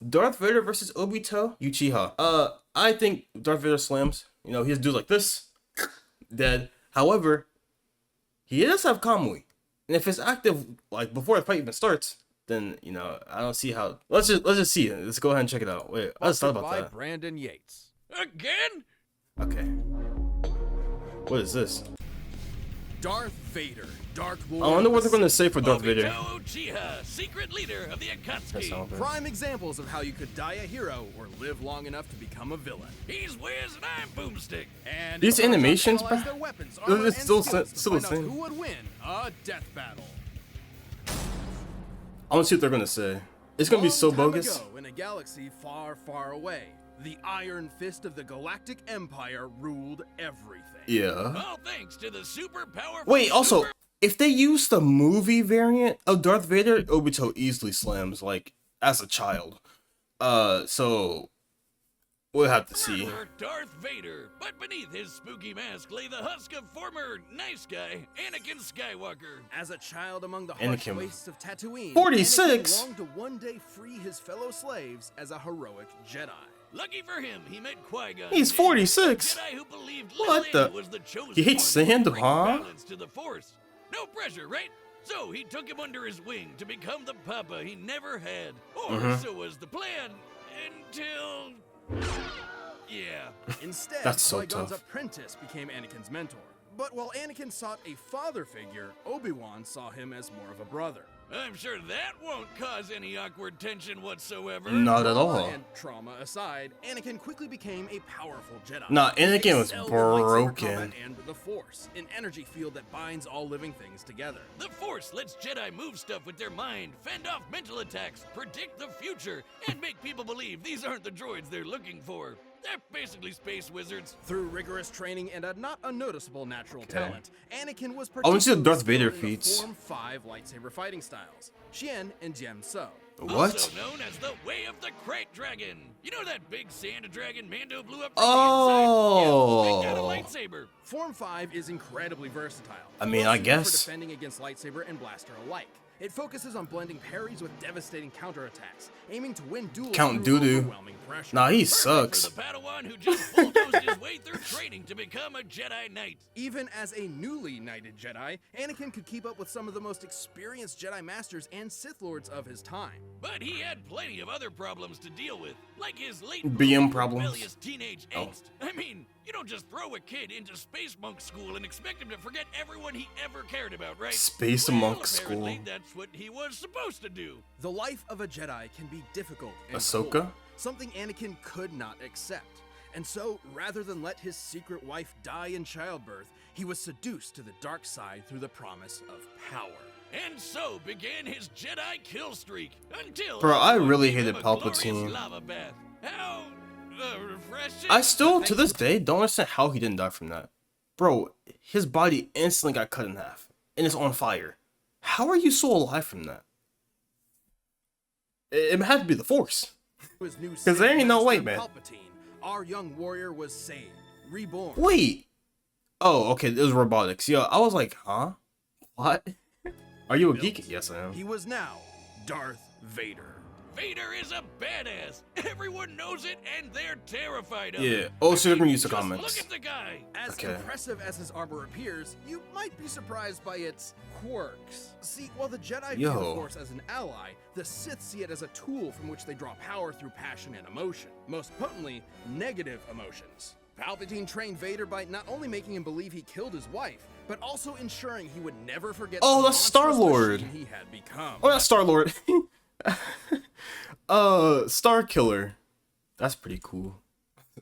Darth Vader versus Obito Uchiha. I think Darth Vader slams. You know, he has dudes like this, dead. However, he does have Kamui, and if it's active like before the fight even starts, then you know I don't see how. Let's just see it. Let's go ahead and check it out. Wait, I just thought about that. Brandon Yates. Again? Okay. What is this? Darth Vader, Dark I Lord. wonder what they're gonna say for Darth Vader. OBITO UCHIHA, secret leader of the Akatsuki. Prime examples of how you could die a hero or live long enough to become a villain. He's Wiz and I'm Boomstick. And These animations, bro, their weapons, it's still still the same. Who would win a death battle? I want to see what they're gonna say. It's gonna be so Long time bogus. ago, in a galaxy far, far away, the Iron Fist of the Galactic Empire ruled everything. Yeah. All thanks to the super powerful. Wait, also, if they use the movie variant of Darth Vader, Obito easily slams, like, as a child. So, we'll have to see. Darth Vader, but beneath his spooky mask lay the husk of former nice guy Anakin Skywalker. As a child among the harsh Anakin. wastes of Tatooine, 46? Anakin longed to one day free his fellow slaves as a heroic Jedi. Lucky for him, he met Qui-Gon. He's 46? Jedi who believed What Lin the? was the chosen He hates one to sand, bring huh? balance to the Force. No pressure, right? So he took him under his wing to become the papa he never had. Or so was the plan, until... Yeah. Instead, That's so Qui-Gon's tough. apprentice became Anakin's mentor. But while Anakin sought a father figure, Obi-Wan saw him as more of a brother. I'm sure that won't cause any awkward tension whatsoever. Not at all. And trauma aside, Anakin quickly became a powerful Jedi. Nah, Anakin was Excelled in lightsaber broken. combat and the Force, an energy field that binds all living things together. The Force lets Jedi move stuff with their mind, fend off mental attacks, predict the future, and make people believe these aren't the droids they're looking for. They're basically space wizards. Through rigorous training and a not unnoticeable natural talent, Anakin was I wanna see the particularly Darth Vader skilled in the feats. Form 5 lightsaber fighting styles, Xian and Jian So. What? Also known as the Way of the Crate Dragon. You know that big sand dragon Mando blew up from the inside? Yeah, they got a Oh. lightsaber. Form 5 is incredibly versatile. I mean, I Most suited guess. for defending against lightsaber and blaster alike. It focuses on blending parries with devastating counterattacks, aiming to win duels Count through Doo-Doo. overwhelming pressure. Nah, he Perfect sucks. for the Padawan who just bulldozed his way through training to become a Jedi Knight. Even as a newly knighted Jedi, Anakin could keep up with some of the most experienced Jedi Masters and Sith Lords of his time. But he had plenty of other problems to deal with, like his late BM problems? rebellious teenage Oh. angst. I mean, you don't just throw a kid into space monk school and expect him to forget everyone he ever cared about, right? Space Well, monk apparently school. that's what he was supposed to do. The life of a Jedi can be difficult and Ahsoka? cold, something Anakin could not accept. And so, rather than let his secret wife die in childbirth, he was seduced to the dark side through the promise of power. And so began his Jedi kill streak until Bro, I someone really gave hated him a glorious Palpatine. lava bath. How refreshing. I still, to this day, don't understand how he didn't die from that. Bro, his body instantly got cut in half, and it's on fire. How are you so alive from that? It had to be the Force. Because there ain't no way, man. Palpatine, our young warrior was saved, reborn. Wait. Oh, okay, it was robotics. Yo, I was like, huh? What? Are you a geek? Yes, I am. He was now Darth Vader. Vader is a badass. Everyone knows it, and they're terrified of Yeah. it. Oh, so I you're gonna mean, use the just comments. Look at the guy. As Okay. impressive as his armor appears, you might be surprised by its quirks. See, while the Jedi view the Yo. Force as an ally, the Sith see it as a tool from which they draw power through passion and emotion. Most potently, negative emotions. Palpatine trained Vader by not only making him believe he killed his wife, but also ensuring he would never forget Oh, the that's Star-Lord. monstrous machine he had become. Oh, that's Star-Lord. Star Killer. That's pretty cool.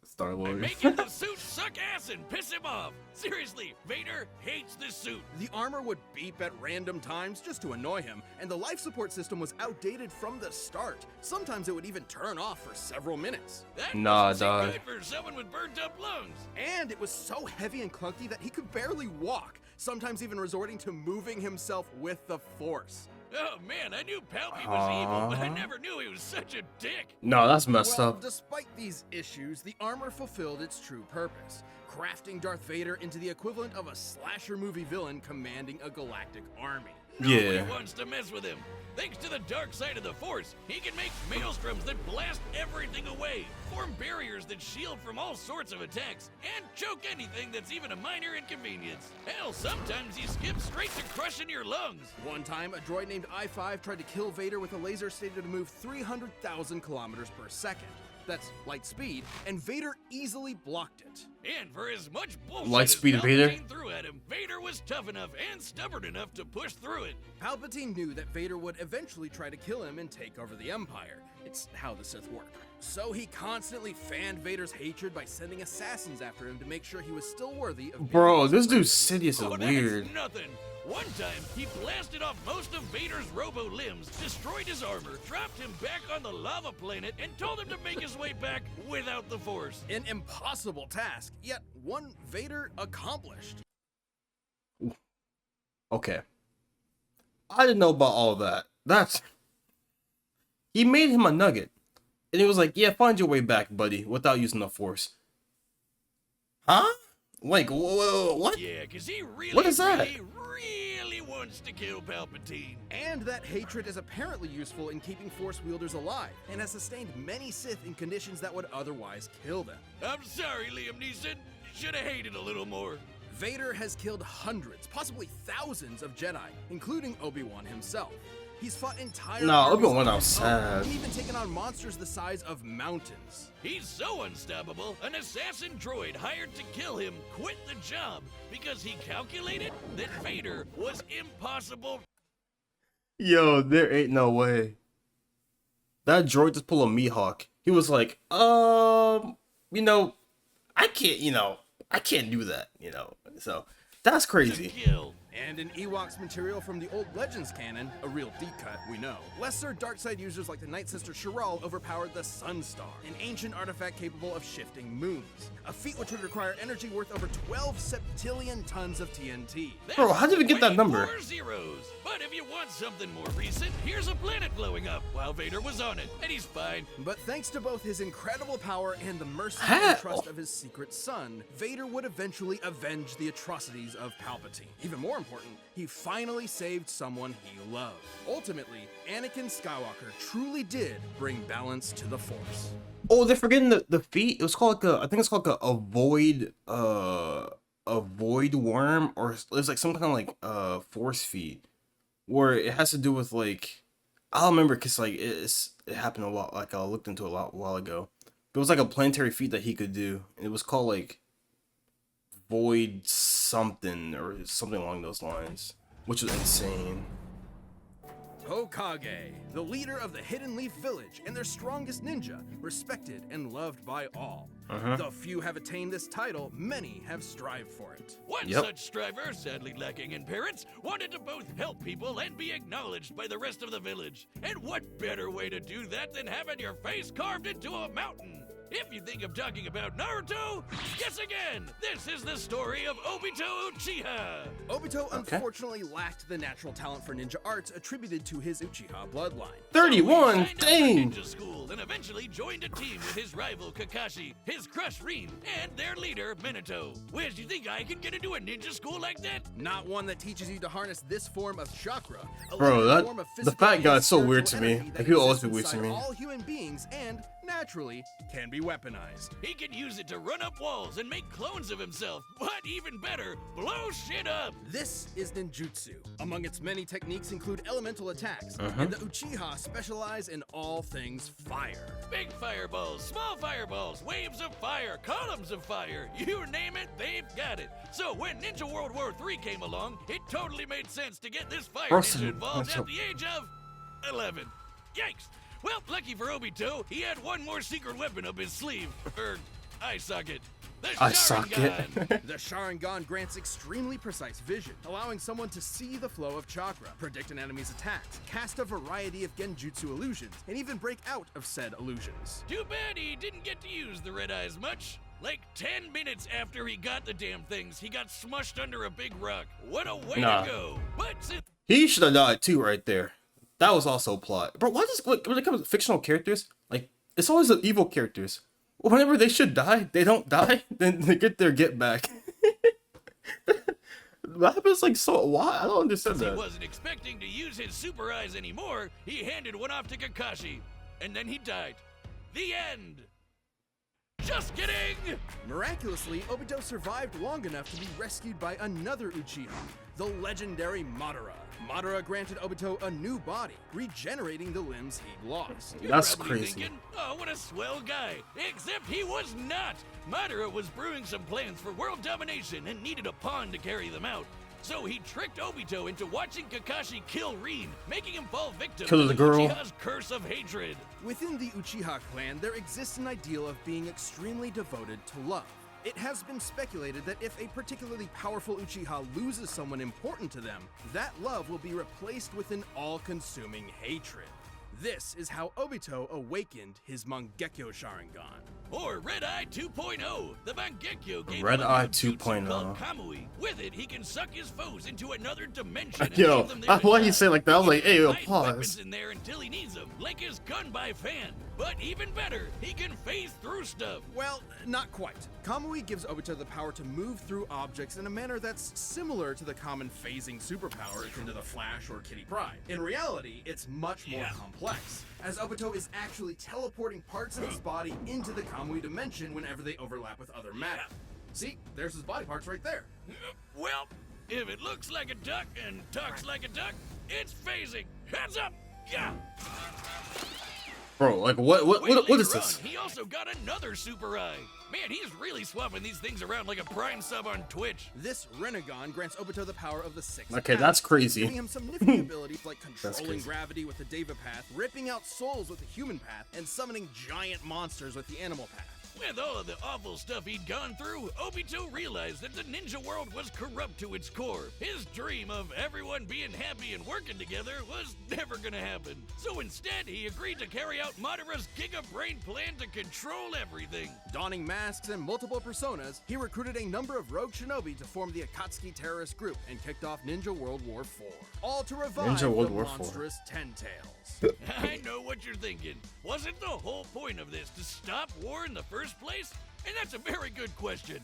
Star-Lord. Making the suit suck ass and piss him off. Seriously, Vader hates this suit. The armor would beep at random times just to annoy him, and the life support system was outdated from the start. Sometimes it would even turn off for several minutes. That Nah, doesn't seem dog. good for someone with burnt up lungs. And it was so heavy and clunky that he could barely walk, sometimes even resorting to moving himself with the Force. Oh man, I knew Palpy was evil, but I Huh? never knew he was such a dick. No, that's messed Well, up. despite these issues, the armor fulfilled its true purpose, crafting Darth Vader into the equivalent of a slasher movie villain commanding a galactic army. Nobody Yeah. wants to mess with him. Thanks to the dark side of the Force, he can make maelstroms that blast everything away, form barriers that shield from all sorts of attacks, and choke anything that's even a minor inconvenience. Hell, sometimes he skips straight to crushing your lungs. One time, a droid named I-5 tried to kill Vader with a laser stated to move 300,000 kilometers per second. That's light speed, and Vader easily blocked it. And for as much bullshit Light as speed Vader? Palpatine threw at him, Vader was tough enough and stubborn enough to push through it. Palpatine knew that Vader would eventually try to kill him and take over the Empire. It's how the Sith work. So he constantly fanned Vader's hatred by sending assassins after him to make sure he was still worthy of being Bro, this dude Sidious is Oh, that's weird. nothing. One time, he blasted off most of Vader's robo limbs, destroyed his armor, dropped him back on the lava planet, and told him to make his way back without the Force. an impossible task, yet one Vader accomplished. Okay. I didn't know about all that. That's... He made him a nugget. And he was like, yeah, find your way back, buddy, without using the Force. Huh? Like, what? Yeah, because he really, What is that? really wants to kill Palpatine. And that hatred is apparently useful in keeping Force wielders alive, and has sustained many Sith in conditions that would otherwise kill them. I'm sorry, Liam Neeson. Should have hated a little more. Vader has killed hundreds, possibly thousands of Jedi, including Obi-Wan himself. He's fought entire No, armies Obi-Wan on was his own, sad. and even taken on monsters the size of mountains. He's so unstoppable, an assassin droid hired to kill him quit the job because he calculated that Vader was impossible. Yo, there ain't no way. That droid just pulled a Mihawk. He was like, you know, I can't do that, you know. So, that's To crazy. kill. And in Ewoks material from the old Legends canon, a real deep cut, we know, lesser dark side users like the Night Sister Shiral overpowered the Sunstar, an ancient artifact capable of shifting moons, a feat which would require energy worth over 12 septillion tons of TNT. Bro, how did we get that number? 24 zeros. But if you want something more recent, here's a planet blowing up while Vader was on it, and he's fine. But thanks to both his incredible power and the mercy How? and trust of his secret son, Vader would eventually avenge the atrocities of Palpatine. Even more important, he finally saved someone he loved. Ultimately, Anakin Skywalker truly did bring balance to the Force. Oh, they're forgetting the feat. It was called like I think it's called like a void worm, or it's like some kind of like force feat where it has to do with like, I don't remember because like it happened a lot, like I looked into it a while ago. But it was like a planetary feat that he could do, and it was called like void something or something along those lines, which was insane. Hokage, the leader of the Hidden Leaf Village and their strongest ninja, respected and loved by all. Though few have attained this title, many have strived for it. One Yep. such striver, sadly lacking in parents, wanted to both help people and be acknowledged by the rest of the village. And what better way to do that than having your face carved into a mountain? If you think I'm talking about Naruto, guess again! This is the story of Obito Uchiha! Obito unfortunately lacked the natural talent for ninja arts attributed to his Uchiha bloodline. 31, Signed up for dang. ninja school and eventually joined a team with his rival Kakashi, his crush Rin, and their leader Minato. Where do you think I could get into a ninja school like that? Not one that teaches you to harness this form of chakra. a Bro, limited that- form of the physical fat and guy is so weird spiritual to me. energy that Like, he'll always be exists weird to inside me. all human beings and, naturally, can be weaponized. He can use it to run up walls and make clones of himself, but even better, blow shit up. This is ninjutsu. Among its many techniques include elemental attacks, and the Uchiha specialize in all things fire. Big fireballs, small fireballs, waves of fire, columns of fire, you name it, they've got it. So when Ninja World War III came along, it totally made sense to get this fire Person- ninja involved that's at the age of 11. Yikes! Well, lucky for Obito, he had one more secret weapon up his sleeve, eye socket. The Eye socket. Sharingan. The Sharingan grants extremely precise vision, allowing someone to see the flow of chakra, predict an enemy's attacks, cast a variety of genjutsu illusions, and even break out of said illusions. Too bad he didn't get to use the red eyes much. Like 10 minutes after he got the damn things, he got smushed under a big rock. What a way Nah. to go. But since He should have died too, right there. That was also plot. Bro, why does when it comes to fictional characters, like it's always the evil characters. Whenever they should die, they don't die. Then they get their get back. That happens like so. Why? I don't understand Since he that. wasn't expecting to use his super eyes anymore, he handed one off to Kakashi, and then he died. The end. Just kidding! Miraculously, Obito survived long enough to be rescued by another Uchiha, the legendary Madara. Madara granted Obito a new body, regenerating the limbs he'd lost. You're That's probably crazy. Thinking, oh, what a swell guy. Except he was not. Madara was brewing some plans for world domination and needed a pawn to carry them out. So he tricked Obito into watching Kakashi kill Rin, making him fall victim Kill to the the girl. Uchiha's curse of hatred. Within the Uchiha clan, there exists an ideal of being extremely devoted to love. It has been speculated that if a particularly powerful Uchiha loses someone important to them, that love will be replaced with an all-consuming hatred. This is how Obito awakened his Mangekyo Sharingan. Or Red Eye 2.0. The Mangekyo gave Red him a Eye new jutsu 2.0. called Kamui. With it, he can suck his foes into another dimension and Yo, leave them there to why you die. say like that? I was like, hey, yo, Hide pause. weapons in there until he needs them, like his gun by fan. But even better, he can phase through stuff. Well, not quite. Kamui gives Obito the power to move through objects in a manner that's similar to the common phasing superpower akin to the Flash or Kitty Pryde. In reality, it's much more complex, as Obito is actually teleporting parts of his body into the Kamui dimension whenever they overlap with other matter. See, there's his body parts right there. Well, if it looks like a duck and talks like a duck, it's phasing. Heads up! Yeah! Bro, like what Wait, is later this? on, he also got another super eye. Man, he's really swapping these things around like a Prime sub on Twitch. This Renegon grants Obito the power of the sixth Okay, path, that's crazy. giving him some nifty abilities like That's controlling crazy. gravity with the Deva path, ripping out souls with the human path, and summoning giant monsters with the animal path. With all of the awful stuff he'd gone through, Obito realized that the ninja world was corrupt to its core. His dream of everyone being happy and working together was never gonna happen. So instead, he agreed to carry out Madara's Giga Brain plan to control everything. Donning masks and multiple personas, he recruited a number of rogue shinobi to form the Akatsuki terrorist group and kicked off Ninja World War IV, all to revive Ninja World the War IV. monstrous Ten Tails. I know what you're thinking. Wasn't the whole point of this to stop war in the first place? And that's a very good question.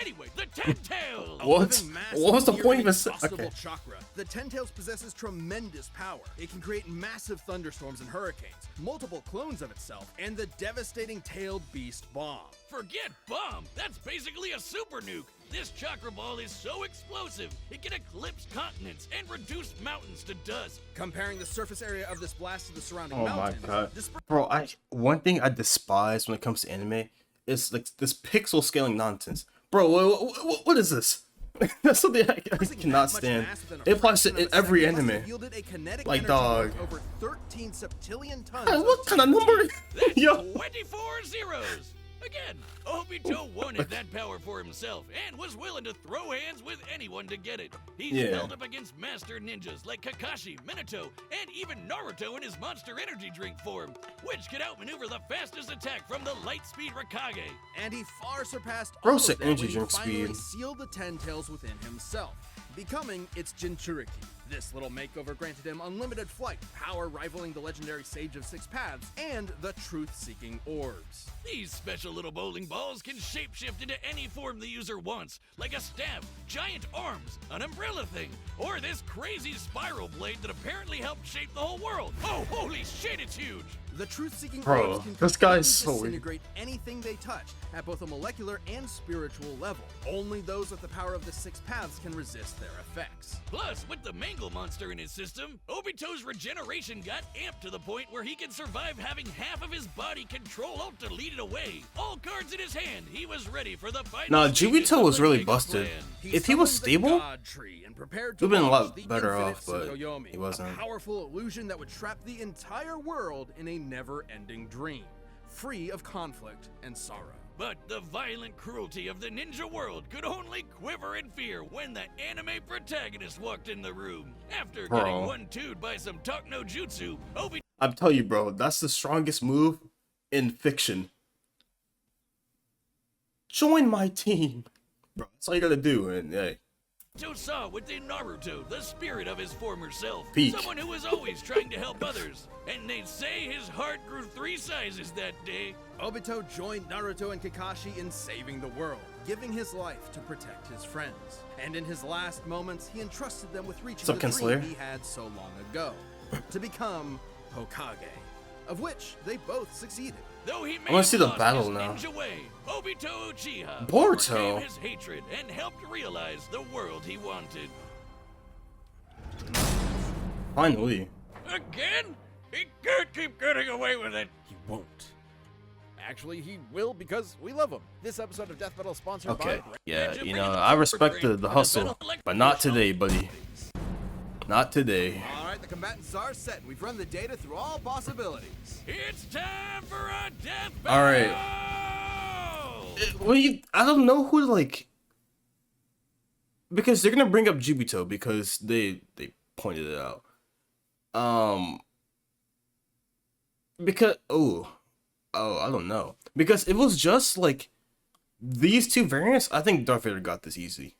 Anyway, the Ten Tails! A What? living mass What was the of point of near this? inexhaustible Okay. chakra. The Ten Tails possesses tremendous power. It can create massive thunderstorms and hurricanes, multiple clones of itself, and the devastating tailed beast bomb. Forget bomb. That's basically a super nuke. This chakra ball is so explosive, it can eclipse continents and reduce mountains to dust. Comparing the surface area of this blast to the surrounding Oh my mountains, god, disper- bro! One thing I despise when it comes to anime is like this pixel scaling nonsense, bro. What is this? That's something I Dispersing cannot that much stand. mass within a It applies to fraction of a every second must anime. have yielded a kinetic Like, energy dog. worth over 13 septillion tons. Hey, of what kind of number? That's Yo, 24 zeros. Again, Obito wanted that power for himself and was willing to throw hands with anyone to get it. He's Yeah. held up against master ninjas like Kakashi, Minato, and even Naruto in his monster energy drink form, which could outmaneuver the fastest attack from the light speed Raikage. And he far surpassed Bro all said of them energy when he drink finally speed. sealed the Ten Tails within himself, becoming its Jinchuriki. This little makeover granted him unlimited flight, power rivaling the legendary Sage of Six Paths, and the truth-seeking orbs. These special little bowling balls can shapeshift into any form the user wants, like a staff, giant arms, an umbrella thing, or this crazy spiral blade that apparently helped shape the whole world. Oh, holy shit, it's huge! The truth-seeking Bro, orbs can this guy's completely so weird. disintegrate anything they touch at both a molecular and spiritual level. Only those with the power of the Six Paths can resist their effects. Plus, with the Mangle monster in his system, Obito's regeneration got amped to the point where he could survive having half of his body control Alt deleted away. All cards in his hand, he was ready for the final Nah, stages Jubito of was the really Mega busted. Plan. If he was summoned the stable, God Tree and prepared to would've been a lot launch the better infinite off, but Tsukuyomi, he wasn't. a powerful illusion that would trap the entire world in a never-ending dream, free of conflict and sorrow. But the violent cruelty of the ninja world could only quiver in fear when the anime protagonist walked in the room. After Bro. getting one-two'd by some talk no jutsu, I'm telling you, bro, that's the strongest move in fiction. Join my team, bro. That's all you gotta do, and hey, Obito saw within Naruto the spirit of his former self. Peak. Someone who was always trying to help others. And they'd say his heart grew 3 sizes that day. Obito joined Naruto and Kakashi in saving the world, giving his life to protect his friends. And in his last moments, he entrusted them with reaching What's up, the Kinslayer? dream he had so long ago, to become Hokage, of which they both succeeded. Though he may wanna see the have lost battle his now. ninja way, Obito Uchiha Boruto. overcame his hatred and helped realize the world he wanted. Finally. Again? He can't keep getting away with it. He won't. Actually, he will because we love him. This episode of Death Battle is sponsored Okay. by... Yeah, you know, I respect the hustle, but not today, buddy. Not today. All right, the combatants are set, and we've run the data through all possibilities. It's time for a death All right. battle! Well, I don't know who to, like, because they're gonna bring up Jubito because they pointed it out. Because I don't know, because it was just like these two variants. I think Darth Vader got this easy,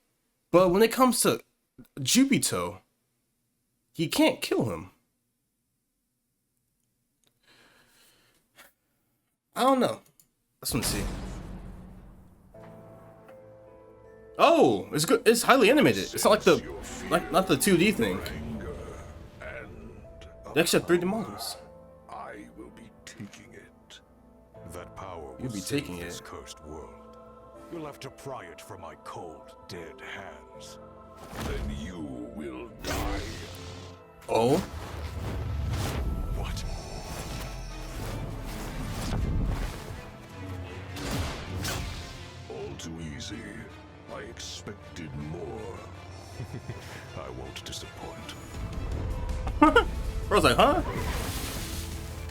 but when it comes to Jubito, he can't kill him. I don't know. Let's see. Oh, it's good. It's highly animated. It's not like not the 2D thing. They actually have 3D models. I will be taking it. That power You'll will be save taking this it. cursed world. You'll have to pry it from my cold, dead hands. Then you will die. Oh, What? All too easy. I expected more. I won't disappoint. Bro's like, huh?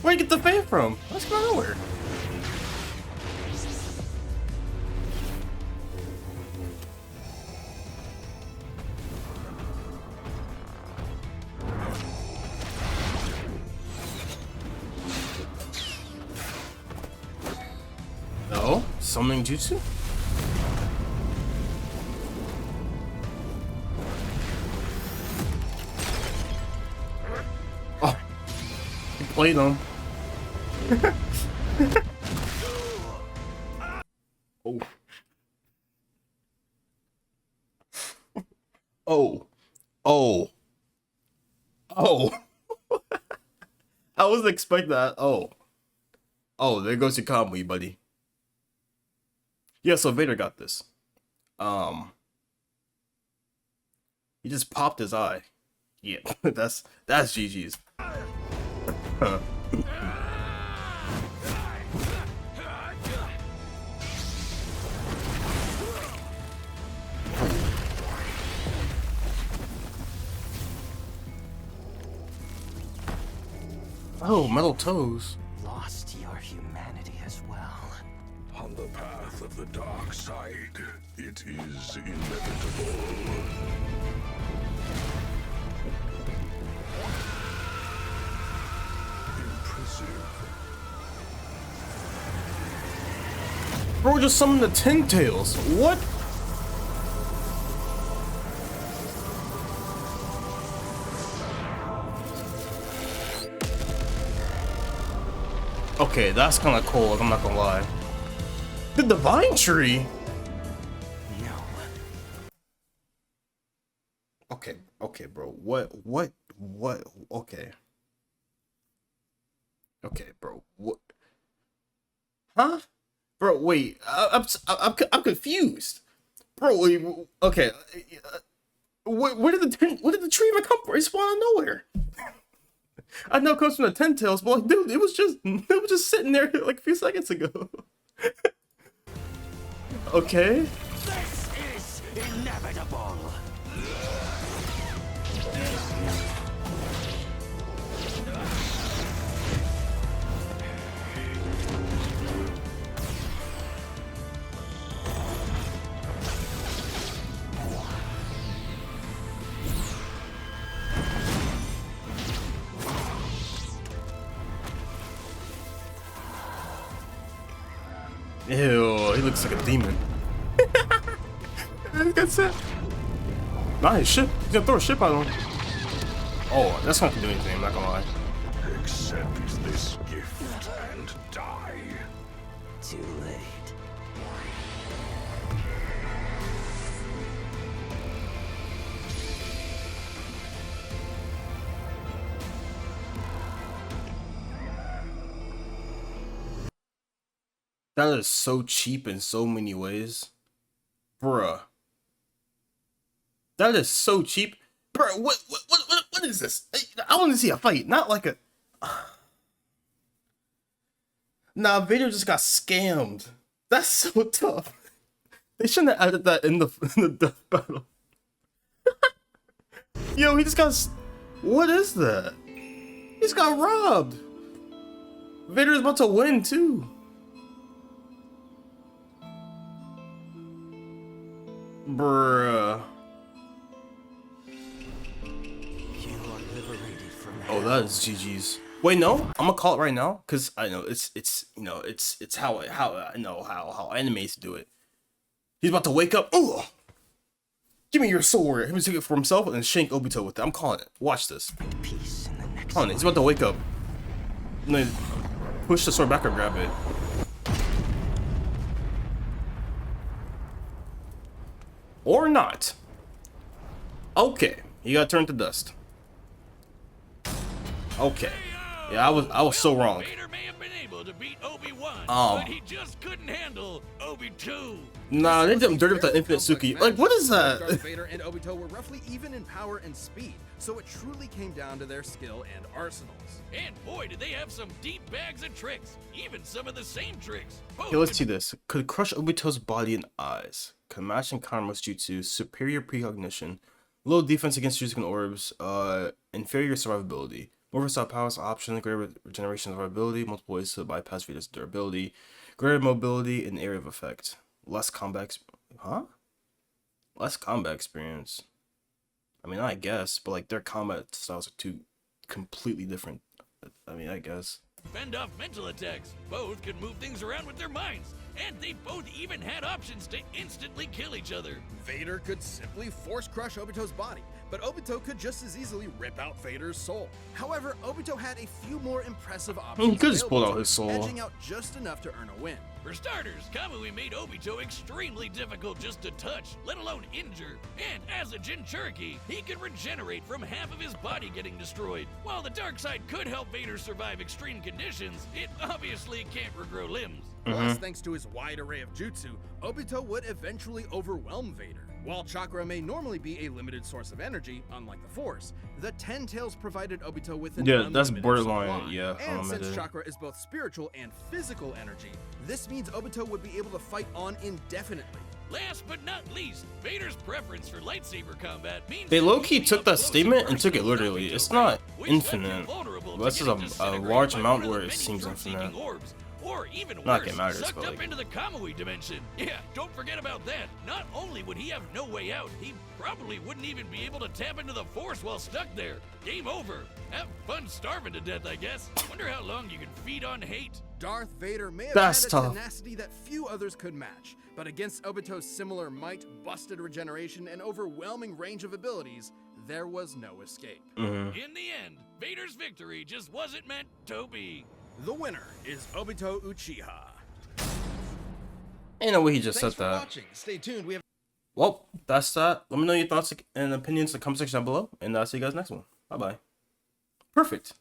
Where'd you get the fan from? Let's go nowhere. No, summoning jutsu. Oh, he played them. Oh. Oh. Oh. Oh. I wasn't expecting that. Oh. Oh, there goes your comedy, buddy. Yeah, so Vader got this. He just popped his eye. Yeah, that's GG's. Oh, metal toes. Lost your humanity as well. On the path of the dark side, it is inevitable. Impressive. Bro just summoned the Ten Tails. What? Okay, that's kind of cool. I'm not gonna lie. The Divine Tree. No. Okay, bro. What? Okay. Okay, bro. What? Huh? Bro, wait. I'm confused. Bro, wait, okay. Where did the tree even come from? It spawned out of nowhere. I know it comes from the Ten Tails, but like, dude, it was just sitting there like a few seconds ago. Okay. This is inevitable. Ew, he looks like a demon. That's it. Not his ship. He's gonna throw a ship at him. Oh, that's not gonna do anything, I'm not gonna lie. Accept this gift and die. Too late. That is so cheap in so many ways. Bruh. That is so cheap. Bruh, what is this? I want to see a fight, not like a... Nah, Vader just got scammed. That's so tough. They shouldn't have added that in the death battle. Yo, he just got... What is that? He just got robbed. Vader's about to win, too. Bruh. You are liberated from Oh, that is GG's. Wait, no, I'm gonna call it right now, cause I know it's how I know how animes do it. He's about to wake up. Ugh! Give me your sword. He was taking it for himself and then shank Obito with it. I'm calling it. Watch this. peace in the next Calling it. He's about to wake up. And then push the sword back or grab it. Or not. Okay, he got turned to dust. Okay. Yeah, I was so wrong. Vader may have been able to beat Obi-Wan, Um. but he just couldn't handle Obi-2. Nah, they did him dirty with that infinite Suki. Like, what is Darth that? Vader and Obito were roughly even in power and speed, so it truly came down to their skill and arsenals. And boy, did they have some deep bags of tricks. Even some of the same tricks. Both Okay, let's see this. Could crush Obito's body and eyes. Could match and counter most jutsu. Superior precognition. Low defense against Juicy orbs. Inferior survivability. More versatile powers option. Greater regeneration survivability. Multiple ways to bypass Vader's durability. Greater mobility and area of effect. Less combat. Less combat experience. I mean, I guess, but like their combat styles are two completely different. I mean, I guess. fend off mental attacks. Both could move things around with their minds. And they both even had options to instantly kill each other. Vader could simply force crush Obito's body, but Obito could just as easily rip out Vader's soul. However, Obito had a few more impressive options. He could just pull available out his to him, soul. edging out just enough to earn a win. For starters, Kamui made Obito extremely difficult just to touch, let alone injure. And as a Jinchuriki, he could regenerate from half of his body getting destroyed. While the dark side could help Vader survive extreme conditions, it obviously can't regrow limbs. Plus, thanks to his wide array of jutsu, Obito would eventually overwhelm Vader. While chakra may normally be a limited source of energy, unlike the Force, the Ten Tails provided Obito with an that's unlimited borderline, supply. yeah, And unlimited. since chakra is both spiritual and physical energy, this means Obito would be able to fight on indefinitely. Last but not least, Vader's preference for lightsaber combat means They that low-key being took up that close statement and took it personal with literally. Obito, It's not which left him infinite. vulnerable This to is getting a disintegrated large by amount one of where the it many seems truth-seeking infinite. orbs. Or even Not worse, getting matters, sucked but up like- into the Kamui dimension. Yeah, don't forget about that. Not only would he have no way out, he probably wouldn't even be able to tap into the Force while stuck there. Game over. Have fun starving to death, I guess. Wonder how long you can feed on hate. Darth Vader may have That's had a tough. tenacity that few others could match, but against Obito's similar might, busted regeneration, and overwhelming range of abilities, there was no escape. In the end, Vader's victory just wasn't meant to be. The winner is Obito Uchiha. Ain't no way he just Thanks said for that. watching. Stay tuned. We have Well, that's that. Let me know your thoughts and opinions in the comment section down below, and I'll see you guys next one. Bye bye. Perfect.